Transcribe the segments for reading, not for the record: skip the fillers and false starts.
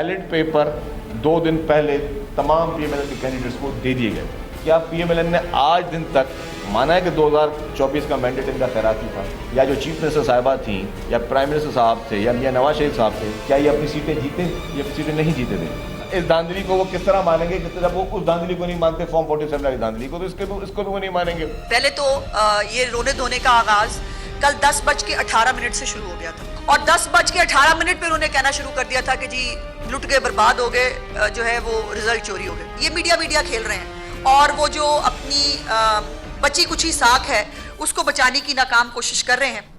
Ballot paper 2 दिन पहले तमाम PMLN के कैंडिडेट्स को दे दिए गए। क्या PMLN ने आज दिन तक माना है कि 2024 का मैंडेट इनका खैराती था, या जो चीफ मिनिस्टर साहिबा थी या प्राइम मिनिस्टर साहब थे या मियां नवाज शरीफ साहब थे, क्या ये अपनी सीटें जीते? ये सीटें नहीं जीते थे। इस धांधली को वो किस तरह मानेंगे जब वो उस धांधली को नहीं मानते, फॉर्म 47 वाली धांधली को, तो इसको भी वो नहीं मानेंगे। पहले तो ये रोने धोने का आगाज कल 10:18 से शुरू हो गया था और 10:18 पे उन्होंने कहना शुरू कर दिया था कि जी लुट गए, बर्बाद हो गए, जो है वो रिजल्ट चोरी हो गए। ये मीडिया खेल रहे हैं और वो जो अपनी बची कुची साख है उसको बचाने की नाकाम कोशिश कर रहे हैं।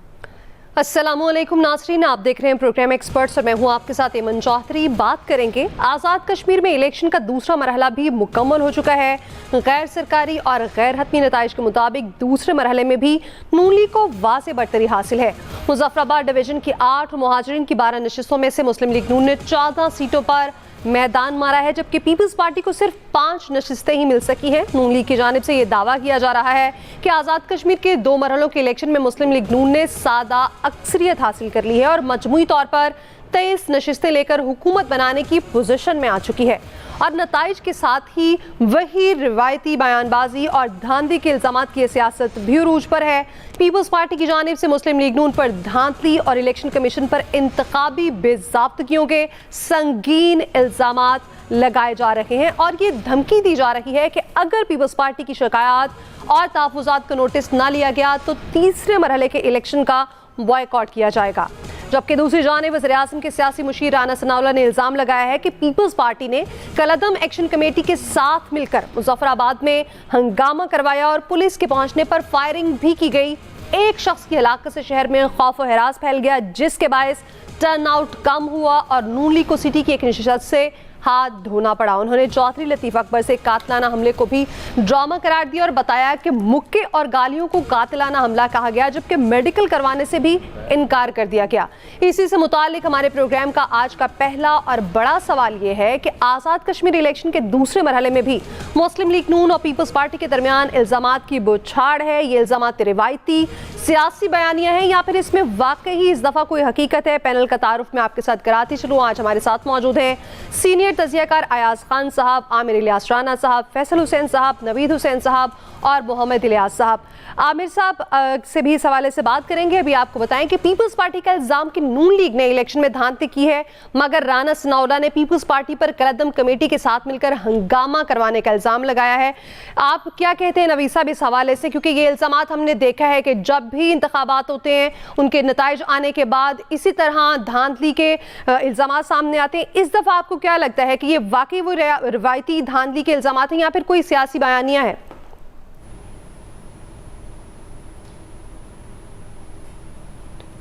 अस्सलामुअलैकुम नाज़रीन, आप देख रहे हैं प्रोग्राम एक्सपर्ट्स और मैं हूं आपके साथ एमन चौधरी। बात करेंगे आज़ाद कश्मीर में इलेक्शन का दूसरा मरहला भी मुकम्मल हो चुका है। गैर सरकारी और गैर हतमी नताइज के मुताबिक दूसरे मरहले में भी नून लीग को वाज़े बढ़तरी हासिल है। मुजफ्फराबाद डिवीजन की 8 मुहाजिरीन की 12 नशिस्तों में से मुस्लिम लीग नून ने 14 सीटों पर मैदान मारा है, जबकि पीपल्स पार्टी को सिर्फ 5 नशिस्तें ही मिल सकी हैं। नून लीग की जानिब से ये दावा किया जा रहा है कि आज़ाद कश्मीर के 2 मरहलों के इलेक्शन में मुस्लिम लीग नून ने सादा अक्सरियत हासिल कर ली है और मजमूई तौर पर 23 नशिस्तें लेकर हुकूमत बनाने की पोजीशन में आ चुकी है। और नताइज के साथ ही वही रिवायती बयानबाजी और धांधली के इल्जामात की सियासत भी उरूज पर है। पीपल्स पार्टी की जानिब से मुस्लिम लीग नून पर धांधली और इलेक्शन कमीशन पर इंतखाबी बेज़ाब्तगियों के संगीन इल्जामात लगाए जा रहे हैं और ये धमकी दी जा रही है कि अगर पीपल्स पार्टी की शिकायत और तहफ़्फ़ुज़ात का नोटिस ना लिया गया तो तीसरे मरहले के इलेक्शन का बॉयकॉट किया जाएगा। जबकि दूसरी जानिब वज़ीर-ए-आज़म के सियासी मुशीर राना सनाउल्लाह ने इल्ज़ाम लगाया है कि पीपल्स पार्टी ने कलअदम एक्शन कमेटी के साथ मिलकर मुजफ्फराबाद में हंगामा करवाया और पुलिस के पहुंचने पर फायरिंग भी की गई। एक शख्स की हलाकत से शहर में खौफ व हरास फैल गया, जिसके बायस टर्नआउट कम हुआ और नून लीग को सिटी की एक नशिस्त से हाथ धोना पड़ा। उन्होंने चौधरी लतीफ़ अकबर से कातलाना हमले को भी ड्रामा करार दिया और बताया कि मुक्के और गालियों को कातलाना हमला कहा गया, जबकि मेडिकल करवाने से भी इनकार कर दिया गया। इसी से मुतालिक हमारे प्रोग्राम का आज का पहला और बड़ा सवाल ये है कि आज़ाद कश्मीर इलेक्शन के दूसरे मरहले में भी मुस्लिम लीग नून और पीपल्स पार्टी के दरमियान इल्जामात की बौछार है। ये इल्जामात रिवायती सियासी बयानियां हैं या फिर इसमें वाकई इस दफ़ा कोई हकीकत है? पैनल का तारुफ में आपके साथ कराती चलूँ। आज हमारे साथ मौजूद हैं सीनियर तजियाकार अयाज खान साहब, आमिर इलियास राना साहब, फैसल हुसैन साहब, नवीद हुसैन साहब और मोहम्मद इलियास साहब। आमिर साहब से भी इस हवाले से बात करेंगे। अभी आपको बताएं कि पीपल्स पार्टी का इल्जाम कि नून लीग ने इलेक्शन में धांधली की है, मगर राना सनाउल्लाह ने पीपल्स पार्टी पर कलअदम कमेटी के साथ मिलकर हंगामा करवाने का इल्जाम लगाया है। आप क्या कहते हैं नवीद साहब इस हवाले से? क्योंकि ये इल्जामात हमने देखा है कि जब भी इंतखाबात होते हैं उनके नताइज आने के बाद इसी तरह धांधली के इल्जामात सामने आते हैं। इस दफ़ा आपको क्या लगता है कि ये वाकई वो रिवायती धांधली के इल्जामात हैं या फिर कोई सियासी बयानियां है?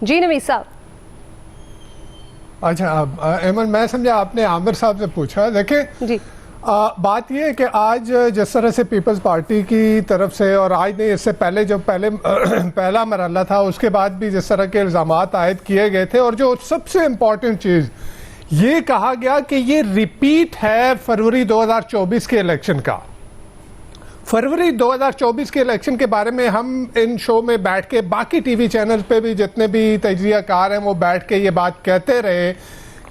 जी नवीद साहब। अच्छा एमन, मैं समझा आपने आमिर साहब से पूछा। देखें जी, बात यह है कि आज जिस तरह से पीपल्स पार्टी की तरफ से, और आज नहीं इससे पहले जो पहला मरहला था उसके बाद भी जिस तरह के इल्जामात आयद किए गए थे, और जो सबसे इम्पोर्टेंट चीज़ ये कहा गया कि ये रिपीट है फरवरी 2024 के इलेक्शन का। फरवरी 2024 के इलेक्शन के बारे में हम इन शो में बैठ के, बाकी टीवी चैनल पे भी जितने भी तजज़ियाकार हैं वो बैठ के ये बात कहते रहे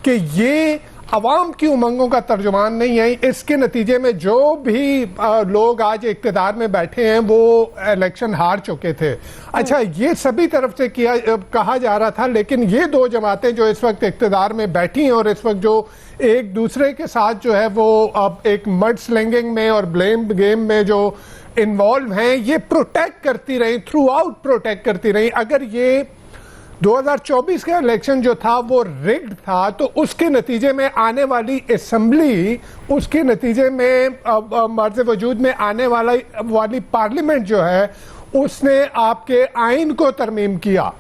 कि ये अवाम की उमंगों का तर्जुमान नहीं है। इसके नतीजे में जो भी लोग आज इक़्तिदार में बैठे हैं वो इलेक्शन हार चुके थे। अच्छा, ये सभी तरफ से कहा जा रहा था, लेकिन ये 2 जमातें जो इस वक्त इक़्तिदार में बैठी हैं और इस वक्त जो एक दूसरे के साथ जो है वो अब एक मड स्लिंगिंग में और ब्लेम गेम में जो इन्वॉल्व हैं, ये प्रोटेक्ट करती रही, थ्रू आउट प्रोटेक्ट करती रही। अगर ये 2024 का इलेक्शन जो था वो रिग्ड था तो उसके नतीजे में आने वाली असेंबली, उसके नतीजे में मर्ज़ वजूद में आने वाली पार्लियामेंट जो है उसने आपके आइन को तरमीम किया,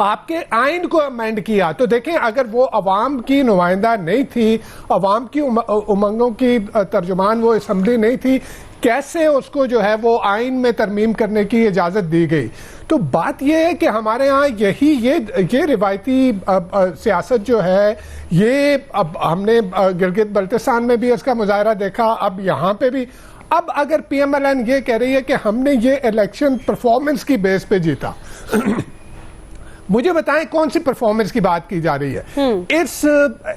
आपके आइन को अमेंड किया। तो देखें, अगर वो अवाम की नुमाइंदा नहीं थी, अवाम की उमंगों की तर्जुमान वो असेंबली नहीं थी, कैसे उसको जो है वो आइन में तरमीम करने की इजाज़त दी गई? तो बात यह है कि हमारे यहाँ ये रिवायती सियासत जो है, ये अब हमने गिलगित बल्तिस्तान में भी इसका मुजाहरा देखा, अब यहाँ पे भी। अब अगर PMLN ये कह रही है कि हमने ये इलेक्शन परफॉर्मेंस की बेस पे जीता मुझे बताएं कौन सी परफॉर्मेंस की बात की जा रही है।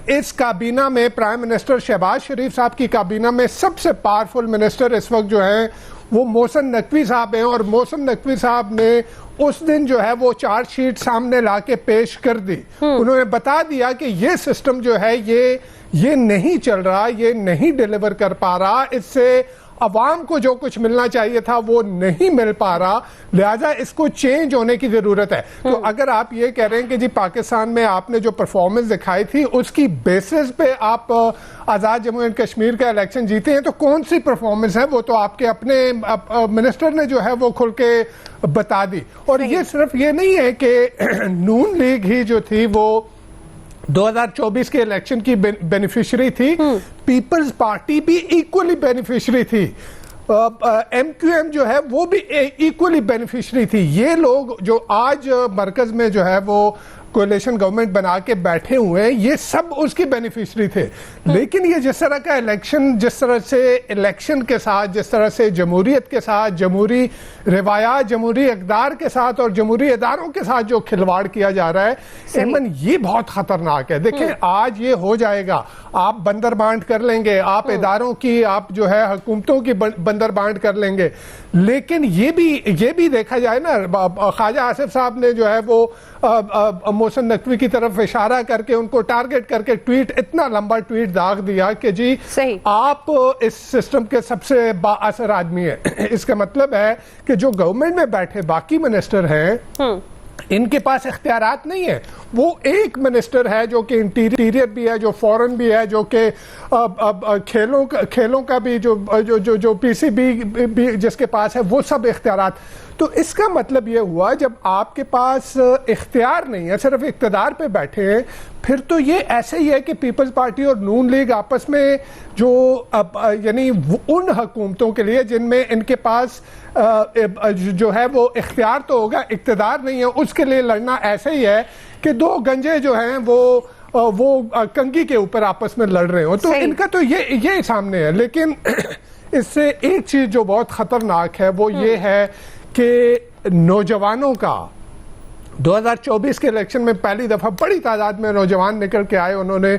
इस काबीना में प्राइम मिनिस्टर शहबाज शरीफ साहब की काबीना में सबसे पावरफुल मिनिस्टर इस वक्त जो है वो मोहसिन नकवी साहब हैं, और मोहसिन नकवी साहब ने उस दिन जो है वो चार्जशीट सामने लाके पेश कर दी। उन्होंने बता दिया कि ये सिस्टम जो है ये नहीं चल रहा, ये नहीं डिलीवर कर पा रहा, इससे अवाम को जो कुछ मिलना चाहिए था वो नहीं मिल पा रहा, लिहाजा इसको चेंज होने की जरूरत है। तो अगर आप ये कह रहे हैं कि जी पाकिस्तान में आपने जो परफॉर्मेंस दिखाई थी उसकी बेसिस पे आप आजाद जम्मू एंड कश्मीर का इलेक्शन जीते हैं, तो कौन सी परफॉर्मेंस है वो तो आपके अपने मिनिस्टर ने जो है वो खुल के बता दी। और ये सिर्फ ये नहीं है कि नून लीग ही जो थी वो 2024 के इलेक्शन की बेनिफिशियरी थी, पीपल्स पार्टी भी इक्वली बेनिफिशियरी थी, MQM जो है वो भी इक्वली बेनिफिशियरी थी। ये लोग जो आज मरकज में जो है वो कोalition गवर्नमेंट बना के बैठे हुए हैं, ये सब उसकी बेनिफिशियरी थे। लेकिन ये जिस तरह का इलेक्शन, जिस तरह से इलेक्शन के साथ, जिस तरह से जमहूरियत के साथ, जमहूरी रिवायात, जमहूरी इक़दार के साथ और जमहूरी इदारों के साथ जो खिलवाड़ किया जा रहा है, एमन ये बहुत खतरनाक है। देखें आज ये हो जाएगा, आप बंदर बांट कर लेंगे, आप इदारों की, आप जो है हुकूमतों की बंदर बांट कर लेंगे, लेकिन ये भी देखा जाए ना, ख्वाजा आसिफ साहब ने जो है वो मोहसिन नकवी की तरफ इशारा करके उनको टारगेट करके ट्वीट, इतना लंबा ट्वीट दाग दिया कि जी आप इस सिस्टम के सबसे बाअसर आदमी है। इसका मतलब है कि जो गवर्नमेंट में बैठे बाकी मिनिस्टर हैं इनके पास इख्तियारात नहीं है। वो एक मिनिस्टर है जो कि इंटीरियर भी है, जो फॉरेन भी है, जो कि खेलों का भी जो PCB भी जिसके पास है, वो सब इख्तियारात। तो इसका मतलब ये हुआ जब आपके पास इख्तियार नहीं है, सिर्फ इख्तियार पे बैठे हैं, फिर तो ये ऐसे ही है कि पीपल्स पार्टी और नून लीग आपस में जो यानी उन हुकूमतों के लिए जिनमें इनके पास जो है वो इख्तियार तो होगा, इख्तियार नहीं है, उसके लिए लड़ना ऐसे ही है कि दो गंजे जो हैं वो कंगी के ऊपर आपस में लड़ रहे हो। तो इनका तो ये सामने है। लेकिन इससे एक चीज जो बहुत खतरनाक है वो ये है कि नौजवानों का 2024 के इलेक्शन में पहली दफा बड़ी तादाद में नौजवान निकल के आए, उन्होंने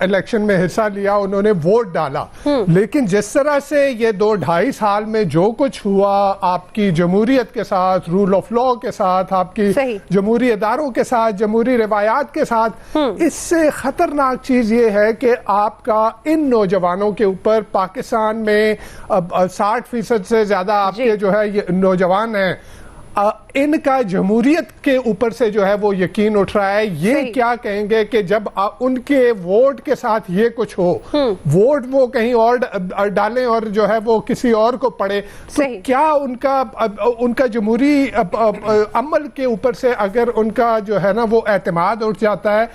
इलेक्शन में हिस्सा लिया, उन्होंने वोट डाला। लेकिन जिस तरह से ये 2-2.5 साल में जो कुछ हुआ आपकी जमहूरियत के साथ, रूल ऑफ लॉ के साथ, आपकी जमहूरी इदारों के साथ, जमहूरी रिवायात के साथ, इससे खतरनाक चीज ये है कि आपका इन नौजवानों के ऊपर पाकिस्तान में 60% से ज्यादा आपके जो है ये नौजवान हैं, इनका जमहूरियत के ऊपर से जो है वो यकीन उठ रहा है। ये क्या कहेंगे कि जब उनके वोट के साथ ये कुछ हो, वोट वो कहीं और डालें और जो है वो किसी और को पड़े, तो क्या उनका जमहूरी अमल के ऊपर से अगर उनका जो है ना वो एतमाद उठ जाता है,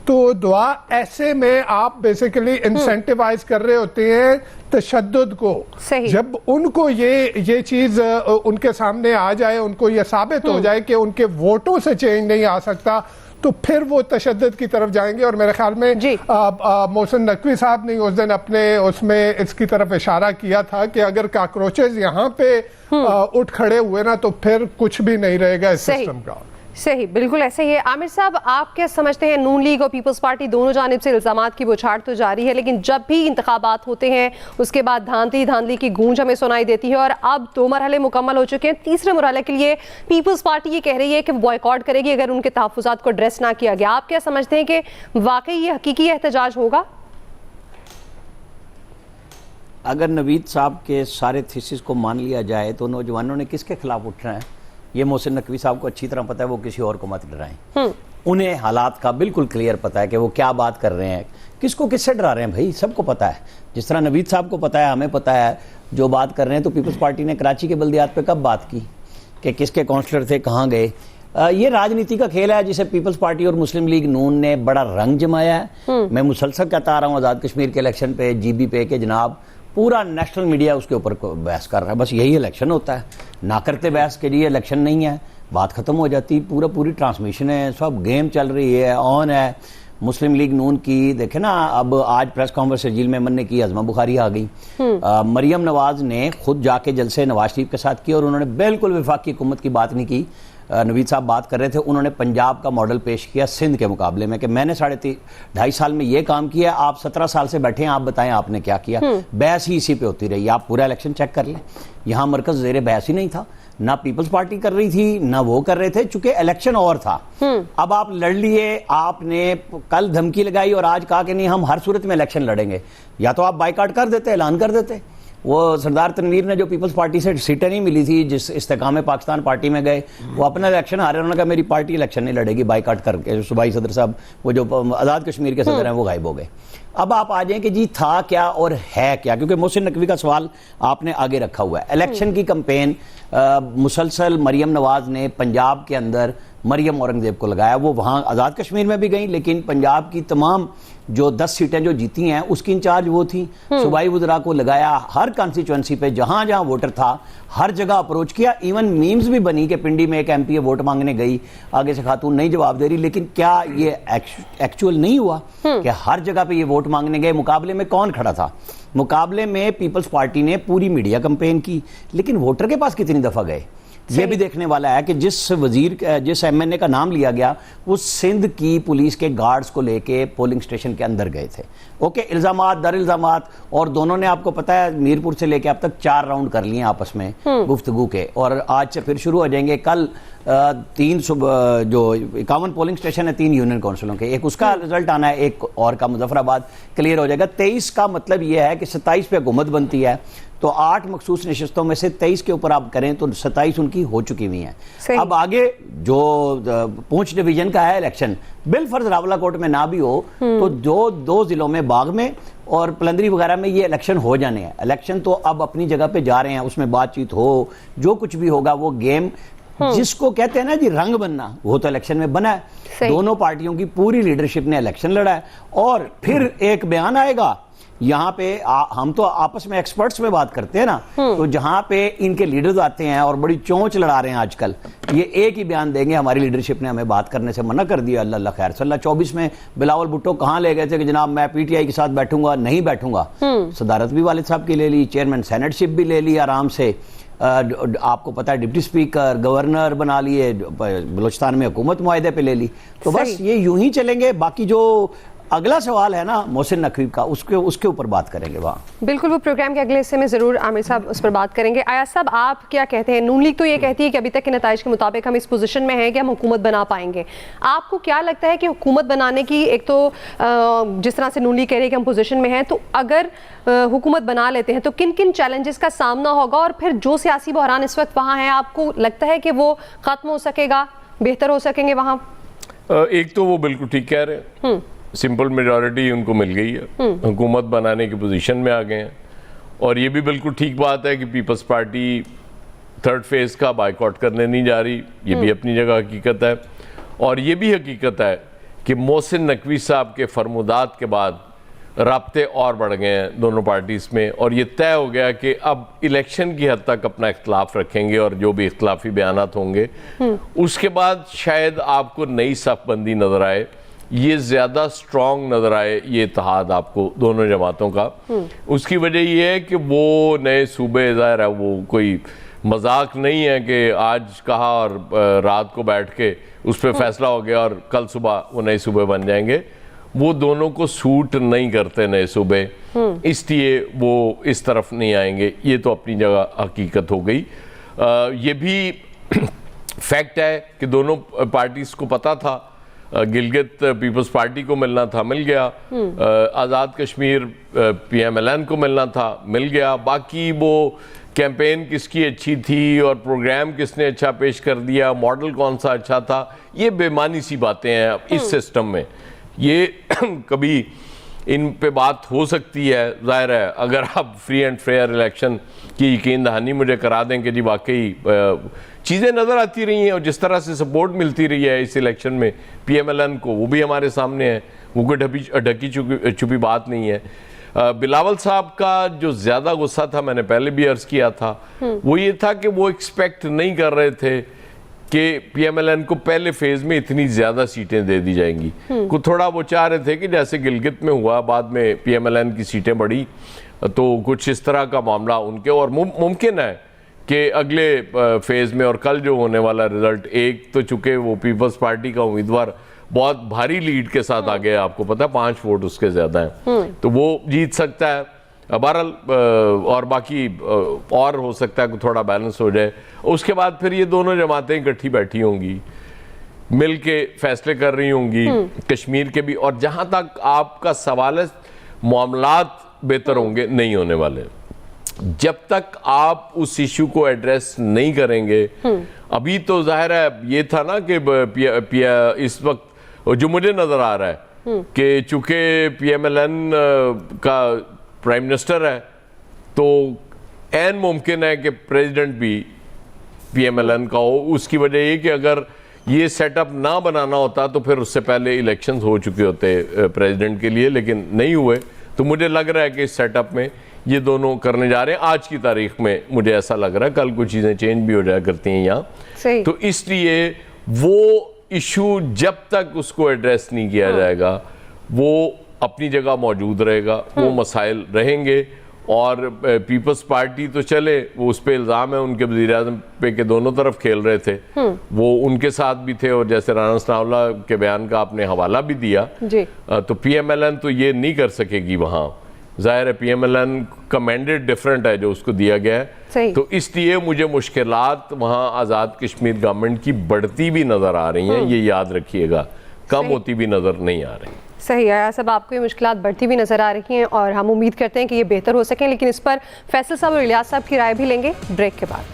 तो दुआ ऐसे में आप बेसिकली इंसेंटिवाइज कर रहे होते हैं तशद्दुद को। जब उनको ये चीज उनके सामने आ जाए, उनको ये साबित हो जाए कि उनके वोटों से चेंज नहीं आ सकता, तो फिर वो तशद्दुद की तरफ जाएंगे। और मेरे ख्याल में मोहसिन नकवी साहब ने उस दिन अपने उसमें इसकी तरफ इशारा किया था कि अगर कॉकरोचेस यहाँ पे उठ खड़े हुए ना, तो फिर कुछ भी नहीं रहेगा इस सिस्टम का। सही, बिल्कुल ऐसे ही है। आमिर साहब, आप क्या समझते हैं, नून लीग और पीपल्स पार्टी दोनों जानिब से इल्जामात की बौछार तो जारी है, लेकिन जब भी इंतखाबात होते हैं उसके बाद धांधली की गूंज हमें सुनाई देती है, और अब 2 मरहले मुकम्मल हो चुके हैं। तीसरे मरहले के लिए पीपल्स पार्टी ये कह रही है कि बॉयकॉट करेगी अगर उनके तहफ़्फ़ुज़ात को एड्रेस ना किया गया। आप क्या समझते हैं कि वाकई ये हकीकी एहतजाज होगा? अगर नवीद साहब के सारे थीसिस को मान लिया जाए तो नौजवानों ने किसके खिलाफ उठना है, ये मोहसिन नकवी साहब को अच्छी तरह पता है, वो किसी और को मत डराएं। उन्हें हालात का बिल्कुल क्लियर पता है कि वो क्या बात कर रहे हैं, किसको किससे डरा रहे हैं, भाई सबको पता है। जिस तरह नवीद साहब को पता है, हमें पता है जो बात कर रहे हैं। तो पीपल्स पार्टी ने कराची के बल्दियात पे कब बात की कि किसके काउंसलर थे, कहाँ गए? ये राजनीति का खेल है जिसे पीपल्स पार्टी और मुस्लिम लीग नून ने बड़ा रंग जमाया है। मैं मुसलसल कहता आ रहा हूँ आज़ाद कश्मीर के इलेक्शन पे, GB पे के जनाब पूरा नेशनल मीडिया उसके ऊपर बहस कर रहा है। बस यही इलेक्शन होता है, ना करते बहस के लिए इलेक्शन नहीं है, बात खत्म हो जाती, पूरी ट्रांसमिशन है, सब गेम चल रही है, ऑन है। मुस्लिम लीग नून की देखे ना, अब आज प्रेस कॉन्फ्रेंस शर्जील मेमन ने की, अज़मा बुखारी आ गई, मरियम नवाज ने खुद जाके जलसे नवाज शरीफ के साथ की और उन्होंने बिल्कुल वफाकी हुकूमत की बात नहीं की। नवीद साहब बात कर रहे थे, उन्होंने पंजाब का मॉडल पेश किया सिंध के मुकाबले में कि मैंने 2.5 साल में ये काम किया, आप 17 साल से बैठे हैं, आप बताएं आपने क्या किया। बहस ही इसी पे होती रही। आप पूरा इलेक्शन चेक कर लें, यहाँ मरकज ज़ेरे बहस ही नहीं था, ना पीपल्स पार्टी कर रही थी ना वो कर रहे थे, चूंकि इलेक्शन और था। अब आप लड़ लिए, आपने कल धमकी लगाई और आज कहा कि नहीं हम हर सूरत में इलेक्शन लड़ेंगे, या तो आप बाइकाट कर देते, ऐलान कर देते। वो सरदार तनवीर ने जो पीपल्स पार्टी से सीटें नहीं मिली थी, जिस इस्तेकाम पाकिस्तान पार्टी में गए, वो अपना इलेक्शन हारे, उन्होंने कहा मेरी पार्टी इलेक्शन नहीं लड़ेगी, बाइकाट करके। सूबाई सदर साहब, वो जो आज़ाद कश्मीर के सदर हैं, वो गायब हो गए। अब आप आ जाएं कि जी था क्या और है क्या, क्योंकि मोहसिन नकवी का सवाल आपने आगे रखा हुआ है। इलेक्शन की कैंपेन मुसलसल मरियम नवाज ने पंजाब के अंदर मरियम औरंगजेब को लगाया। वो वहाँ आज़ाद कश्मीर में भी गई, लेकिन पंजाब की तमाम जो 10 सीटें जो जीती हैं उसकी इंचार्ज वो थी। सूबाई वज़रा को लगाया, हर कॉन्स्टिट्यूंसी पे जहां जहां वोटर था हर जगह अप्रोच किया। इवन मीम्स भी बनी कि पिंडी में एक एमपी वोट मांगने गई, आगे से खातून नहीं जवाब दे रही। लेकिन क्या ये एक्चुअल नहीं हुआ कि हर जगह पे ये वोट मांगने गए? मुकाबले में कौन खड़ा था? मुकाबले में पीपल्स पार्टी ने पूरी मीडिया कैंपेन की, लेकिन वोटर के पास कितनी दफा गए ये भी देखने वाला है कि जिस एमएनए का नाम लिया गया वो सिंध की पुलिस के गार्ड्स को लेके पोलिंग स्टेशन के अंदर गए थे। ओके, इल्जामात दर इल्जामात, और दोनों ने आपको पता है मीरपुर से लेके अब तक 4 राउंड कर लिए आपस में गुफ्तगू के, और आज से फिर शुरू हो जाएंगे। कल 3 जो 51 पोलिंग स्टेशन है 3 यूनियन काउंसिलों के, एक उसका रिजल्ट आना है, एक और का मुजफ्फराबाद क्लियर हो जाएगा। 23 का मतलब यह है कि 27 पे हुकूमत बनती है, तो 8 मखसूस नशिस्तों में से 23 के ऊपर आप करें तो 27 उनकी हो चुकी हुई हैं। अब आगे जो पूंछ डिवीजन का है इलेक्शन, बिलफर्ज रावलाकोट में ना भी हो तो जो 2 जिलों में बाग में और पलंदरी वगैरह में ये इलेक्शन हो जाने हैं। इलेक्शन तो अब अपनी जगह पे जा रहे हैं, उसमें बातचीत हो, जो कुछ भी होगा वो गेम जिसको कहते हैं ना जी रंग बनना, वो तो इलेक्शन में बना है। दोनों पार्टियों की पूरी लीडरशिप ने इलेक्शन लड़ा है, और फिर एक बयान आएगा यहाँ पे हम तो आपस में एक्सपर्ट्स में बात करते हैं ना, तो जहां पे इनके लीडर्स आते हैं और बड़ी चोंच लड़ा रहे हैं आजकल, ये एक ही बयान देंगे हमारी लीडरशिप ने हमें बात करने से मना कर दिया। अल्लाह खैर। 2024 में बिलावल भुट्टो कहां ले गए थे कि जनाब मैं पीटीआई के साथ बैठूंगा, नहीं बैठूंगा। सदारत भी वालिद साहब की ले ली, चेयरमैन सेनेटशिप भी ले ली आराम से, आपको पता है डिप्टी स्पीकर गवर्नर बना लिए, बलोचिस्तान में हुकूमत मुआहदे पे ले ली। तो बस ये यूं ही चलेंगे। बाकी जो अगला सवाल है ना मोहसिन नकवी का, उसके ऊपर बात करेंगे वहाँ। बिल्कुल, वो प्रोग्राम के अगले हिस्से में जरूर आमिर साहब उस पर बात करेंगे। आयाज साहब, आप क्या कहते हैं? नून लीग तो ये कहती है कि अभी तक के नताइज के मुताबिक हम इस पोजीशन में हैं कि हम हुकूमत बना पाएंगे। आपको क्या लगता है कि हुकूमत बनाने की, एक तो जिस तरह से नून लीग कह रही है कि हम पोजीशन में हैं, तो अगर हुकूमत बना लेते हैं तो किन किन चैलेंजेस का सामना होगा, और फिर जो सियासी बहरान इस वक्त वहाँ है, आपको लगता है कि वो खत्म हो सकेगा, बेहतर हो सकेंगे वहाँ? एक तो वो बिल्कुल ठीक कह रहे हैं, सिंपल मेजॉरिटी उनको मिल गई है, हुकूमत बनाने की पोजीशन में आ गए हैं। और ये भी बिल्कुल ठीक बात है कि पीपल्स पार्टी 3rd फेज का बाइकआउट करने नहीं जा रही, ये भी अपनी जगह हकीकत है। और ये भी हकीकत है कि मोहसिन नकवी साहब के फरमुदात के बाद राब्ते और बढ़ गए हैं दोनों पार्टीज़ में, और ये तय हो गया कि अब इलेक्शन की हद तक अपना इख्तलाफ रखेंगे, और जो भी इख्तलाफी बयानात होंगे उसके बाद शायद आपको नई सफ़बंदी नज़र आए, ये ज़्यादा स्ट्रॉन्ग नज़र आए ये इत्तेहाद आपको दोनों जमातों का। उसकी वजह ये है कि वो नए सूबे, ज़ाहिर है वो कोई मजाक नहीं है कि आज कहा और रात को बैठ के उस पर फैसला हो गया और कल सुबह वो नए सूबे बन जाएंगे। वो दोनों को सूट नहीं करते नए सूबे, इसलिए वो इस तरफ नहीं आएंगे। ये तो अपनी जगह हकीकत हो गई। ये भी फैक्ट है कि दोनों पार्टीज को पता था, गिलगित पीपल्स पार्टी को मिलना था, मिल गया। आज़ाद कश्मीर PMLN को मिलना था, मिल गया। बाकी वो कैंपेन किसकी अच्छी थी और प्रोग्राम किसने अच्छा पेश कर दिया, मॉडल कौन सा अच्छा था, ये बेमानी सी बातें हैं इस सिस्टम में। ये कभी इन पे बात हो सकती है, जाहिर है अगर आप फ्री एंड फेयर इलेक्शन की यकीन दहानी मुझे करा दें कि जी वाकई चीज़ें नज़र आती रही हैं और जिस तरह से सपोर्ट मिलती रही है इस इलेक्शन में PMLN को, वो भी हमारे सामने है, वो कोई ढकी छुपी बात नहीं है। बिलावल साहब का जो ज़्यादा गुस्सा था, मैंने पहले भी अर्ज़ किया था, वो ये था कि वो एक्सपेक्ट नहीं कर रहे थे कि PMLN को पहले फेज में इतनी ज़्यादा सीटें दे दी जाएंगी। को थोड़ा वो चाह रहे थे कि जैसे गिलगित में हुआ, बाद में PMLN की सीटें बढ़ी, तो कुछ इस तरह का मामला उनके, और मुमकिन है कि अगले फेज में और कल जो होने वाला रिजल्ट, एक तो चूंकि वो पीपल्स पार्टी का उम्मीदवार बहुत भारी लीड के साथ आ गया, आपको पता है 5 वोट उसके ज्यादा हैं, तो वो जीत सकता है बहरहाल, और बाकी और हो सकता है कि थोड़ा बैलेंस हो जाए। उसके बाद फिर ये दोनों जमातें इकट्ठी बैठी होंगी, मिल के फैसले कर रही होंगी कश्मीर के भी। और जहां तक आपका सवाल है, मामलात बेहतर होंगे नहीं होने वाले जब तक आप उस इशू को एड्रेस नहीं करेंगे। अभी तो जाहिर है ये था ना कि इस वक्त जो मुझे नजर आ रहा है कि चूंकि PMLN का प्राइम मिनिस्टर है, तो ऐन मुमकिन है कि प्रेसिडेंट भी PMLN का हो। उसकी वजह ये कि अगर ये सेटअप ना बनाना होता तो फिर उससे पहले इलेक्शंस हो चुके होते प्रेसिडेंट के लिए, लेकिन नहीं हुए। तो मुझे लग रहा है कि इस सेटअप में ये दोनों करने जा रहे हैं। आज की तारीख में मुझे ऐसा लग रहा है, कल कुछ चीज़ें चेंज भी हो जाया करती हैं यहाँ। तो इसलिए वो इशू जब तक उसको एड्रेस नहीं किया जाएगा वो अपनी जगह मौजूद रहेगा, वो मसाइल रहेंगे। और पीपल्स पार्टी तो चले, वो उस पर इल्ज़ाम है उनके वज़ीर-ए-आज़म पे के दोनों तरफ खेल रहे थे, वो उनके साथ भी थे। और जैसे राना सनाउल्लाह के बयान का आपने हवाला भी दिया जी। तो PMLN तो ये नहीं कर सकेगी वहाँ, जाहिर है PMLN का मैंडेट डिफरेंट है जो उसको दिया गया है। तो इसलिए मुझे मुश्किलात वहाँ आज़ाद कश्मीर गवर्नमेंट की बढ़ती भी नज़र आ रही हैं, ये याद रखिएगा, कम होती भी नज़र नहीं आ रही। सही है सब, आपको ये मुश्किलात बढ़ती भी नज़र आ रही हैं और हम उम्मीद करते हैं कि ये बेहतर हो सकें। लेकिन इस पर फैसल साहब और इलियास साहब की राय भी लेंगे ब्रेक के बाद।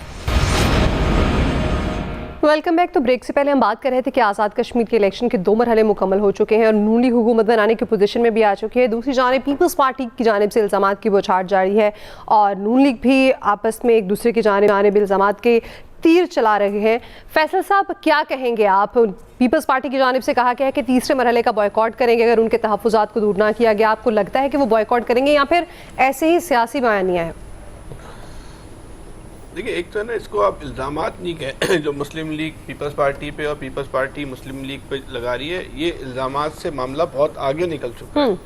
Welcome back. तो ब्रेक से पहले हम बात कर रहे थे कि आज़ाद कश्मीर के इलेक्शन के 2 मरहले मुकम्मल हो चुके हैं और नून लीग हुकूमत बनाने की पोजीशन में भी आ चुकी है। दूसरी जानिब पीपल्स पार्टी की जानिब से इल्ज़ामात की बौछार जारी है और नून लीग भी आपस में एक दूसरे की जानिब इल्ज़ामात के तीर चला रहे हैं। फैसल साहब क्या कहेंगे आप? पीपल्स पार्टी की जानिब से कहा गया है कि तीसरे मरहले का बॉयकॉट करेंगे अगर उनके तहफ़्फ़ुज़ात को दूर ना किया गया। आपको लगता है कि वो बॉयकॉट करेंगे या फिर ऐसे ही सियासी बयानिया है? देखिए, एक तो ना इसको आप इल्ज़ामात नहीं कहें जो मुस्लिम लीग पीपल्स पार्टी पे और पीपल्स पार्टी मुस्लिम लीग पे लगा रही है, ये इल्ज़ामात से मामला बहुत आगे निकल चुका है।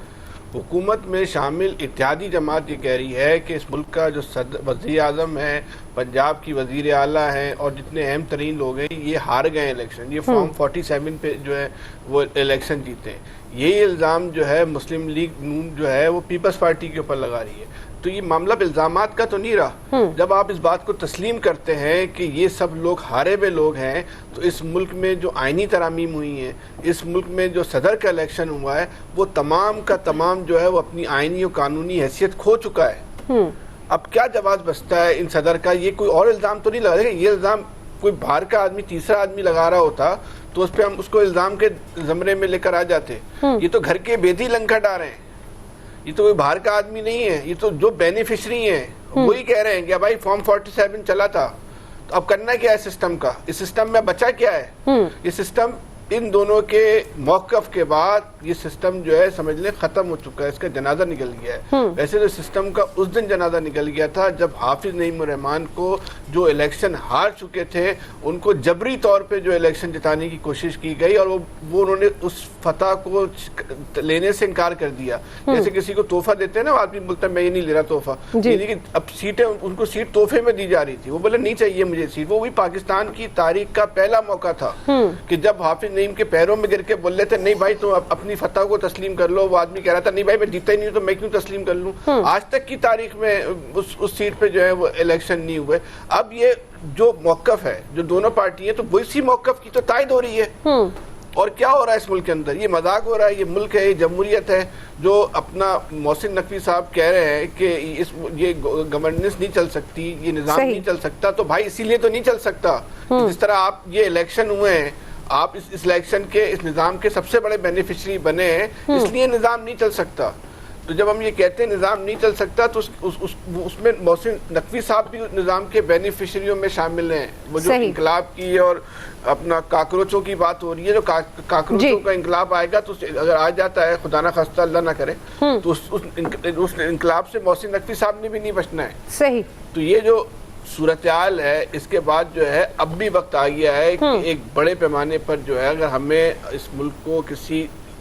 हुकूमत में शामिल इत्तेहादी जमात ये कह रही है कि इस मुल्क का जो वज़ीर आज़म है, पंजाब की वज़ीर आला हैं और जितने अहम तरीन लोग हैं, ये हार गए इलेक्शन, ये फॉर्म 47 पे जो है वो इलेक्शन जीते हैं। यही इल्ज़ाम जो है मुस्लिम लीग नून जो है वो पीपल्स पार्टी के ऊपर लगा रही है। तो ये मामला इल्ज़ामात का तो नहीं रहा। जब आप इस बात को तस्लीम करते हैं कि ये सब लोग हारे हुए लोग हैं, तो इस मुल्क में जो आइनी तरामीम हुई हैं, इस मुल्क में जो सदर का इलेक्शन हुआ है, वो तमाम का तमाम जो है वो अपनी आइनी और कानूनी हैसियत खो चुका है। अब क्या जवाब बचता है इन सदर का? ये कोई और इल्ज़ाम तो नहीं लगा रहे। ये इल्ज़ाम कोई बाहर का आदमी, तीसरा आदमी लगा रहा होता तो उस पर हम उसको इल्ज़ाम के ज़मरे में लेकर आ जाते। ये तो घर के बेदी लंका डाल रहे हैं, ये तो कोई बाहर का आदमी नहीं है, ये तो जो बेनिफिशरी हैं वही कह रहे हैं कि भाई फॉर्म 47 चला था, तो अब करना क्या है सिस्टम का? इस सिस्टम में बचा क्या है? ये सिस्टम इन दोनों के मौक़िफ़ के बाद ये सिस्टम जो है समझ लें ख़त्म हो चुका है, इसका जनाजा निकल गया है। वैसे तो सिस्टम का उस दिन जनाजा निकल गया था जब हाफिज नईम रहमान को जो इलेक्शन हार चुके थे उनको जबरी तौर पे जो इलेक्शन जिताने की कोशिश की गई और वो उन्होंने उस फतह को लेने से इनकार कर दिया। जैसे किसी को तोहफा देते हैं ना, आदमी बोलता है मैं ये नहीं ले रहा तोहफा, यानी अब सीटें उनको सीट तोहफे में दी जा रही थी, वो बोले नहीं चाहिए मुझे सीट। वो भी पाकिस्तान की तारीख का पहला मौका था कि जब हाफिज नईम के पैरों में गिर के बोल रहे थे नहीं भाई तुम अपनी फतह को तस्लीम कर लो, वो आदमी कह रहा था नहीं भाई मैं जीता ही नहीं तो मैं क्यों तस्लीम कर लूं। आज तक की तारीख में उस सीट पे जो है वो इलेक्शन नहीं हुए। अब ये जो मौक़िफ़ है जो दोनों पार्टी है, तो वो इसी मौक़िफ़ की तो तायद हो रही है। और क्या हो रहा है इस मुल्क के अंदर? ये मजाक हो रहा है, ये मुल्क है, ये जमहूरियत है। जो अपना मोहसिन नकवी साहब कह रहे हैं कि ये गवर्नेंस नहीं चल सकती, ये निज़ाम नहीं चल सकता, तो भाई इसीलिए तो नहीं चल सकता। जिस तरह आप ये इलेक्शन हुए हैं, आप इस इलेक्शन के इस निज़ाम के सबसे बड़े बेनिफिशरी बने हैं, इसलिए निज़ाम नहीं चल सकता। तो जब हम ये कहते हैं निज़ाम नहीं चल सकता, तो उसमें मोहसिन नकवी साहब भी निज़ाम के बेनिफिशरियों में शामिल हैं। वो जो इंकलाब की और अपना काकरोचों की बात हो रही है, जो काकरोचों का इंकलाब आएगा तो अगर आ जाता है, खुदा ना खास्ता अल्लाह ना करे, तो उस इंकलाब से मोहसिन नकवी साहब ने भी नहीं बचना है। सही। तो ये जो सूरत-ए-हाल है, इसके बाद जो है अब भी वक्त आ गया है कि एक बड़े पैमाने पर जो है अगर हमें इस मुल्क को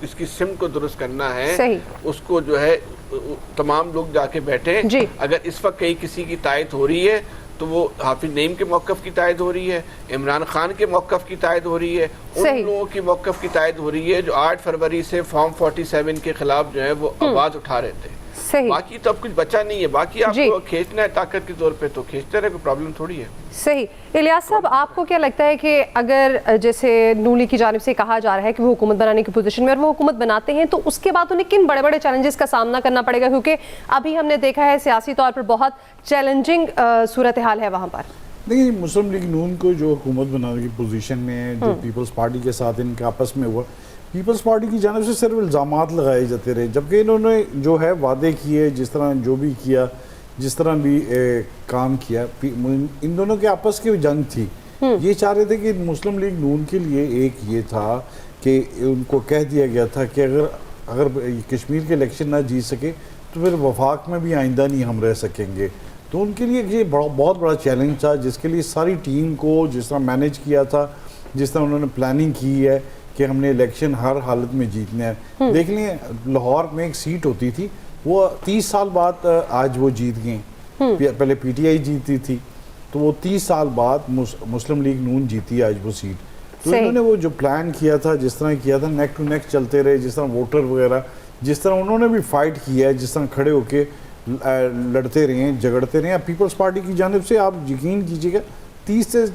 इसकी सिम को दुरुस्त करना है, उसको जो है तमाम लोग जाके बैठे। अगर इस वक्त कहीं किसी की तायद हो रही है तो वो हाफिज नईम के मौक़िफ़ की तायद हो रही है, इमरान खान के मौक़िफ़ की तायद हो रही है, उन लोगों की मौक़िफ़ की तायद हो रही है जो 8 फरवरी से फॉर्म 47 के खिलाफ जो है वो आवाज़ उठा रहे थे। सही। बाकी तो अब कुछ बचा नहीं है, बाकी आपको खींचना है ताकत के तौर पे तो खींचते रहे, कोई प्रॉब्लम थोड़ी है। सही। इलियास साहब, आपको क्या लगता है कि अगर जैसे नून लीग की जानिब से कहा जा रहा है कि वो हुकूमत बनाने की पोजीशन में और वो हुकूमत बनाते हैं तो उसके बाद उन्हें किन बड़े बड़े चैलेंजेस का सामना करना पड़ेगा, क्योंकि अभी हमने देखा है सियासी तौर पर बहुत चैलेंजिंग सूरत हाल है वहाँ पर? देखिए, मुस्लिम लीग नून को जो हुकूमत बनाने की पोजीशन में जो पीपल्स पार्टी के साथ इनके आपस में हुआ, पीपल्स पार्टी की जानिब से सिर्फ इल्ज़ामात लगाए जाते रहे, जबकि इन्होंने जो है वादे किए, जिस तरह जो भी किया, जिस तरह भी काम किया, इन दोनों के आपस की जंग थी। ये चाह रहे थे कि मुस्लिम लीग नून के लिए एक ये था कि उनको कह दिया गया था कि अगर कश्मीर के इलेक्शन ना जीत सके तो फिर वफाक में भी आइंदा नहीं हम रह सकेंगे। तो उनके लिए ये बहुत बड़ा चैलेंज था, जिसके लिए सारी टीम को जिस तरह मैनेज किया था, जिस तरह उन्होंने प्लानिंग की है कि हमने इलेक्शन हर हालत में जीतने हैं। देख लें, लाहौर में एक सीट होती थी, वो 30 साल बाद आज वो जीत गए। पहले पीटीआई जीती थी, तो वो 30 साल बाद मुस्लिम लीग नून जीती आज वो सीट। तो इन्होंने वो जो प्लान किया था, जिस तरह किया था, नेक टू नेक चलते रहे, जिस तरह वोटर वगैरह, जिस तरह उन्होंने भी फाइट किया है, जिस तरह खड़े होके लड़ते रहे, झगड़ते रहे। पीपल्स पार्टी की जानिब से आप यकीन कीजिएगा 30 से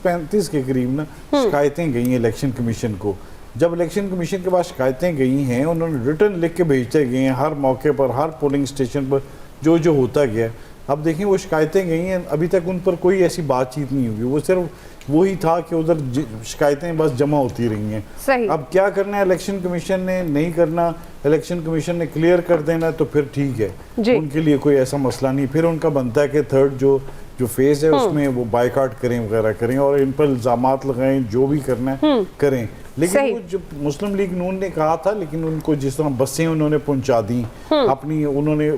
35 के करीब ना शिकायतें गई हैं इलेक्शन कमीशन को। जब इलेक्शन कमीशन के पास शिकायतें गई हैं, उन्होंने रिटर्न लिख के भेजते गए हैं हर मौके पर, हर पोलिंग स्टेशन पर जो होता गया। अब देखें, वो शिकायतें गई हैं, अभी तक उन पर कोई ऐसी बातचीत नहीं हुई, वो सिर्फ वही था कि उधर शिकायतें बस जमा होती रही हैं। सही। अब क्या करना है इलेक्शन कमीशन ने, नहीं करना, इलेक्शन कमीशन ने क्लियर कर देना तो फिर ठीक है, उनके लिए कोई ऐसा मसला नहीं। फिर उनका बनता है कि थर्ड जो फेज है उसमें वो बाइकआउट करें वगैरह करें और इन पर इल्जामात लगाएं, जो भी करना है करें। लेकिन वो जो मुस्लिम लीग नून ने कहा था, लेकिन उनको जिस तरह बसें उन्होंने पहुंचा दी, अपनी उन्होंने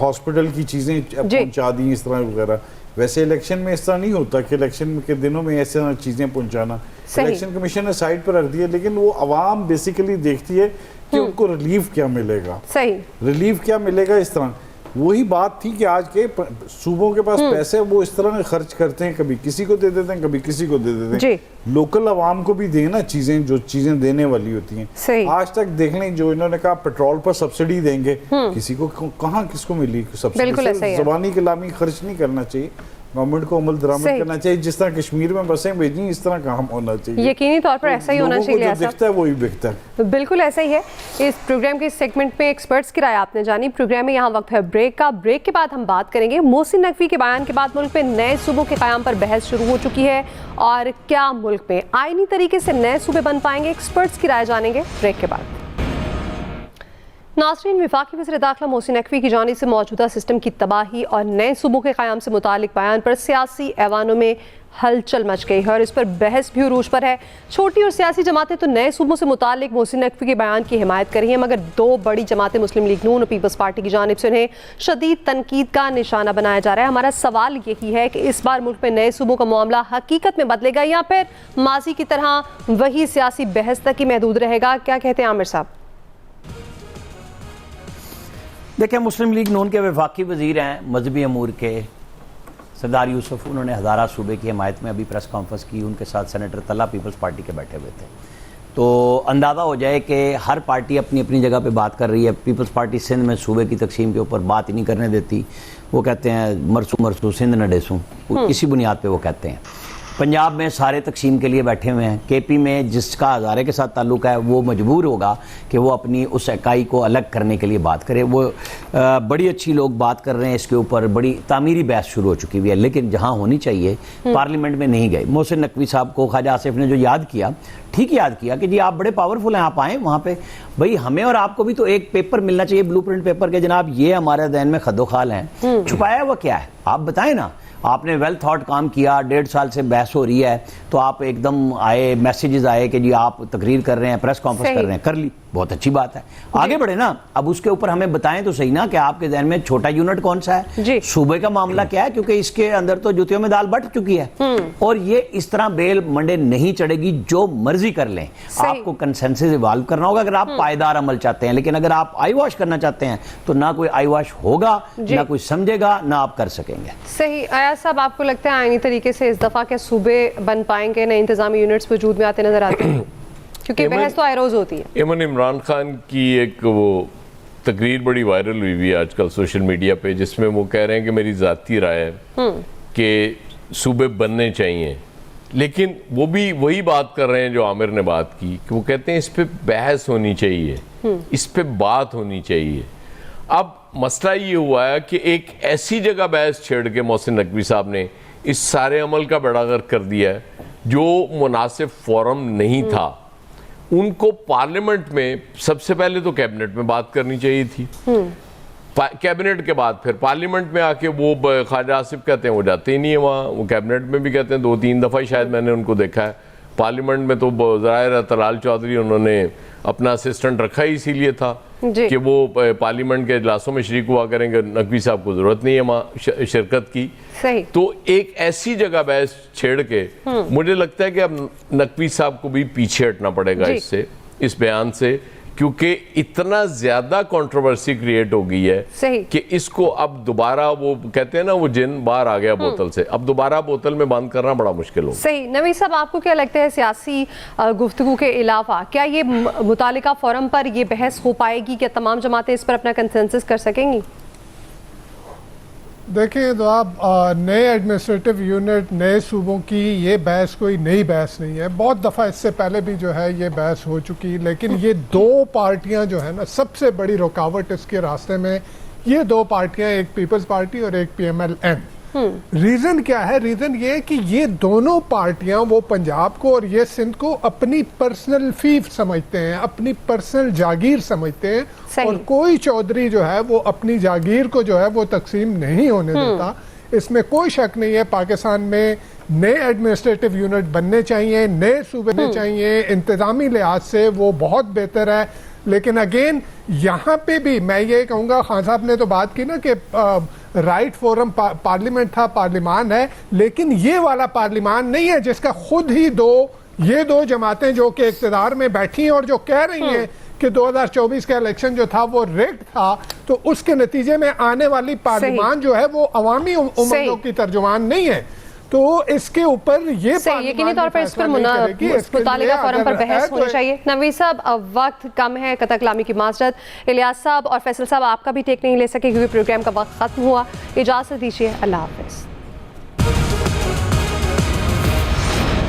हॉस्पिटल की चीज़ें पहुंचा दी इस तरह वगैरह, वैसे इलेक्शन में इस तरह नहीं होता कि इलेक्शन के दिनों में ऐसे चीज़ें पहुंचाना। इलेक्शन कमीशन ने साइड पर रख दिया, लेकिन वो आवाम बेसिकली देखती है कि उनको रिलीफ क्या मिलेगा। सही। रिलीफ क्या मिलेगा, इस तरह वही बात थी कि आज के सूबों के पास पैसे वो इस तरह खर्च करते हैं, कभी किसी को दे देते हैं, कभी किसी को दे देते हैं। लोकल आवाम को भी देना चीजें, जो चीजें देने वाली होती हैं। आज तक देख लें, जो इन्होंने कहा पेट्रोल पर सब्सिडी देंगे, किसी को कहाँ किसको मिली सब्सिडी? ज़बानी कलामी खर्च नहीं करना चाहिए, गवर्नमेंट को अमल दरामद करना चाहिए। जिस तरह कश्मीर में बसें भेजी, इस तरह काम होना चाहिए। यकीनी तौर पर ऐसा ही होना चाहिए। जो दिखता है वही बिकता है। बिल्कुल ऐसा ही है। इस प्रोग्राम के सेगमेंट में एक्सपर्ट्स की राय आपने जानी। प्रोग्राम में यहाँ वक्त है ब्रेक का। ब्रेक के बाद हम बात करेंगे मोहसिन नकवी के बयान के बाद मुल्क में नए सूबों के क़याम पर बहस शुरू हो चुकी है और क्या मुल्क में आईनी तरीके से नए सूबे बन पाएंगे, एक्सपर्ट्स की राय जानेंगे ब्रेक के बाद। नाज़रीन, वफाकी वज़ीर दाखिला मोहसिन नकवी की जानिब से मौजूदा सिस्टम की तबाही और नए सूबों के क़याम से मुतालिक बयान पर सियासी ऐवानों में हलचल मच गई है और इस पर बहस भी उरूज पर है। छोटी और सियासी जमातें तो नए सूबों से मुतालिक मोहसिन नकवी के बयान की हिमायत कर रही हैं, मगर दो बड़ी जमातें मुस्लिम लीग नून और पीपल्स पार्टी की जानिब से उन्हें शदीद तनकीद का निशाना बनाया जा रहा है। हमारा सवाल यही है कि इस बार मुल्क में नए सूबों का मामला हकीकत में बदलेगा या फिर माजी की तरह वही सियासी बहस तक ही महदूद रहेगा? क्या कहते हैं आमिर साहब? देखिए, मुस्लिम लीग नून के वफाकी वजीर हैं मजहबी अमूर के सरदार यूसुफ, उन्होंने हज़ारा सूबे की हिमायत में अभी प्रेस कॉन्फ्रेंस की। उनके साथ सेनेटर तल्ला पीपल्स पार्टी के बैठे हुए थे। तो अंदाज़ा हो जाए कि हर पार्टी अपनी अपनी जगह पे बात कर रही है। पीपल्स पार्टी सिंध में सूबे की तकसीम के ऊपर बात ही नहीं करने देती। वो कहते हैं मरसू सिंध न डेसूं, इसी बुनियाद पे वो कहते हैं। पंजाब में सारे तकसीम के लिए बैठे हुए हैं। केपी में जिसका हज़ारे के साथ ताल्लुक़ है वो मजबूर होगा कि वो अपनी उस इकाई को अलग करने के लिए बात करे। वो बड़ी अच्छी लोग बात कर रहे हैं इसके ऊपर, बड़ी तामीरी बहस शुरू हो चुकी हुई है, लेकिन जहाँ होनी चाहिए पार्लियामेंट में नहीं गए। मोहसिन नकवी साहब को ख्वाजा आसिफ ने जो याद किया, ठीक याद किया कि जी आप बड़े पावरफुल हैं, आप आएँ वहाँ पे। भाई हमें और आपको भी तो एक पेपर मिलना चाहिए, ब्लूप्रिंट पेपर के, जनाब ये हमारे ज़हन में खदोखाल हैं, छुपाया हुआ क्या है आप बताएं ना। आपने वेल थॉट काम किया, 1.5 साल से बहस हो रही है, तो आप एकदम आए, मैसेजेस आए कि जी आप तकरीर कर रहे हैं, प्रेस कॉन्फ्रेंस कर रहे हैं, कर ली, बहुत अच्छी बात है, आगे बढ़े ना। अब उसके ऊपर हमें बताएं तो सही ना कि आपके ज़हन में छोटा यूनिट कौन सा है, सूबे का मामला क्या है, क्योंकि इसके अंदर तो जुतियों में दाल बट चुकी है और ये इस तरह बेल मंडे नहीं चढ़ेगी, जो मर्जी कर लें। आपको कंसेंसस इवॉल्व करना होगा अगर आप पायदार अमल चाहते हैं, लेकिन अगर आप आई वॉश करना चाहते हैं तो ना कोई आई वॉश होगा, ना कोई समझेगा, ना आप कर सके। सकेंगे। सही। अयाज साहब, आपको लगता है आईनी तरीके से इस दफ़ा के सूबे बन पाएंगे, नए इंतजामी यूनिट्स वजूद में आते नजर आते हैं? क्योंकि बहस तो आए रोज होती है। इमरान खान की एक वो तकरीर बड़ी वायरल हुई हुई है आजकल सोशल मीडिया पे, जिसमें वो कह रहे हैं कि मेरी ज़ाती राय है कि सूबे बनने चाहिए, लेकिन वो भी वही बात कर रहे हैं जो आमिर ने बात की कि वो कहते हैं इस पे बहस होनी चाहिए, इस पे बात होनी चाहिए। अब मसला ये हुआ है कि एक ऐसी जगह बहस छेड़ के मोहसिन नकवी साहब ने इस सारे अमल का बेड़ागर्क कर दिया है जो मुनासिब फोरम नहीं था। उनको पार्लियामेंट में सबसे पहले तो कैबिनेट में बात करनी चाहिए थी, कैबिनेट के बाद फिर पार्लियामेंट में आके वो ख्वाजा आसिफ कहते हैं वो जाते ही नहीं है वहाँ, वो कैबिनेट में भी कहते हैं 2-3 दफ़ा ही शायद मैंने उनको देखा है। पार्लियामेंट में तो ज़ाहिर है तलाल चौधरी उन्होंने अपना असिस्टेंट रखा ही इसीलिए था कि वो पार्लियामेंट के इजलासों में शरीक हुआ करेंगे, नकवी साहब को ज़रूरत नहीं है वहाँ शिरकत की। सही। तो एक ऐसी जगह बहस छेड़ के मुझे लगता है कि अब नकवी साहब को भी पीछे हटना पड़ेगा इससे, इस बयान से, क्योंकि इतना ज्यादा कंट्रोवर्सी क्रिएट हो गई है कि इसको अब दोबारा, वो कहते हैं ना वो जिन बाहर आ गया बोतल से, अब दोबारा बोतल में बंद करना बड़ा मुश्किल होगा। सही। नवीद साहब, आपको क्या लगता है सियासी गुफ्तगू के अलावा क्या ये मुतालिका फोरम पर ये बहस हो पाएगी? क्या तमाम जमातें इस पर अपना कंसेंसस कर सकेंगी? देखिए तो आप नए एडमिनिस्ट्रेटिव यूनिट, नए सूबों की ये बहस कोई नई बहस नहीं है, बहुत दफ़ा इससे पहले भी जो है ये बहस हो चुकी, लेकिन ये दो पार्टियां जो है ना, सबसे बड़ी रुकावट इसके रास्ते में ये दो पार्टियां, एक पीपल्स पार्टी और एक PMLN। रीज़न क्या है? रीज़न ये है कि ये दोनों पार्टियां वो पंजाब को और ये सिंध को अपनी पर्सनल फीफ समझते हैं, अपनी पर्सनल जागीर समझते हैं, और कोई चौधरी जो है वो अपनी जागीर को जो है वो तकसीम नहीं होने देता। इसमें कोई शक नहीं है। पाकिस्तान में नए एडमिनिस्ट्रेटिव यूनिट बनने चाहिए, नए सूबे बनने चाहिए, इंतजामी लिहाज से वो बहुत बेहतर है। लेकिन अगेन यहाँ पे भी मैं ये कहूँगा, खान साहब ने तो बात की ना कि राइट फोरम पार्लियामेंट था, पार्लिमान है, लेकिन ये वाला पार्लिमान नहीं है जिसका खुद ही ये दो जमातें जो कि इक़्तिदार में बैठी हैं और जो कह रही हैं कि 2024 का इलेक्शन जो था वो रिग्ड था, तो उसके नतीजे में आने वाली पार्लिमान जो है वो अवामी उम्मीदों की तर्जुमान नहीं है। तो इसके ऊपर ये यकीनी तौर पर इस पर मुतालिका फोरम पर बहस होनी चाहिए। नवीद साहब, अब वक्त कम है, कतई कलामी की माजरत। इलियास साहब और फैसल साहब आपका भी टेक नहीं ले सके क्योंकि प्रोग्राम का वक्त खत्म हुआ। इजाज़त दीजिए, अल्लाह हाफ़िज़।